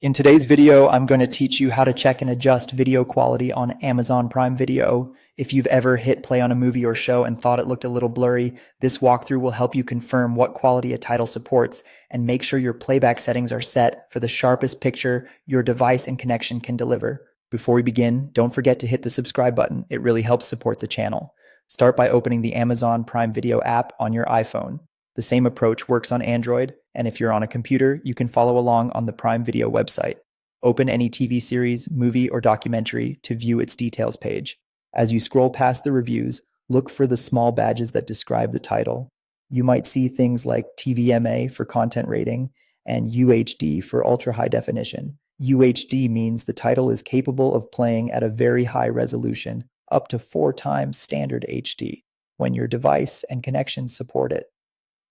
In today's video, I'm going to teach you how to check and adjust video quality on Amazon Prime Video. If you've ever hit play on a movie or show and thought it looked a little blurry, this walkthrough will help you confirm what quality a title supports and make sure your playback settings are set for the sharpest picture your device and connection can deliver. Before we begin, don't forget to hit the subscribe button. It really helps support the channel. Start by opening the Amazon Prime Video app on your iPhone. The same approach works on Android, and if you're on a computer, you can follow along on the Prime Video website. Open any TV series, movie, or documentary to view its details page. As you scroll past the reviews, look for the small badges that describe the title. You might see things like TVMA for content rating and UHD for ultra high definition. UHD means the title is capable of playing at a very high resolution, up to 4 times standard HD, when your device and connection support it.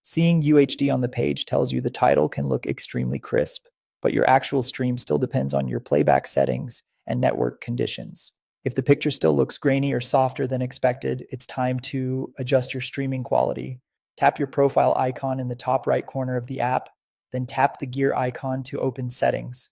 Seeing UHD on the page tells you the title can look extremely crisp, but your actual stream still depends on your playback settings and network conditions. If the picture still looks grainy or softer than expected, it's time to adjust your streaming quality. Tap your profile icon in the top right corner of the app, then tap the gear icon to open settings.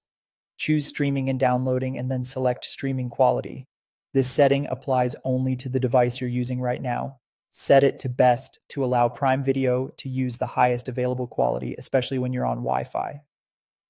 Choose streaming and downloading and then select streaming quality. This setting applies only to the device you're using right now. Set it to best to allow Prime Video to use the highest available quality, especially when you're on Wi-Fi.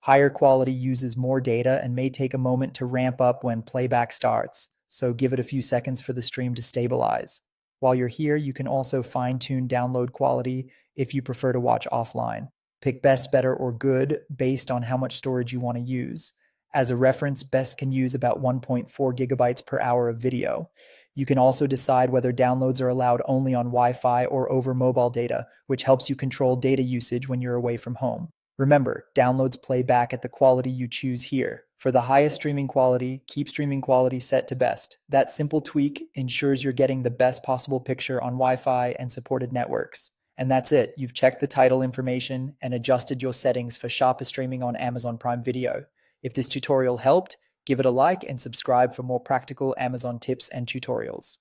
Higher quality uses more data and may take a moment to ramp up when playback starts, so give it a few seconds for the stream to stabilize. While you're here, you can also fine-tune download quality if you prefer to watch offline. Pick best, better, or good based on how much storage you want to use. As a reference, best can use about 1.4 gigabytes per hour of video. You can also decide whether downloads are allowed only on Wi-Fi or over mobile data, which helps you control data usage when you're away from home. Remember, downloads play back at the quality you choose here. For the highest streaming quality, keep streaming quality set to best. That simple tweak ensures you're getting the best possible picture on Wi-Fi and supported networks. And that's it. You've checked the title information and adjusted your settings for sharper streaming on Amazon Prime Video. If this tutorial helped, give it a like and subscribe for more practical Amazon tips and tutorials.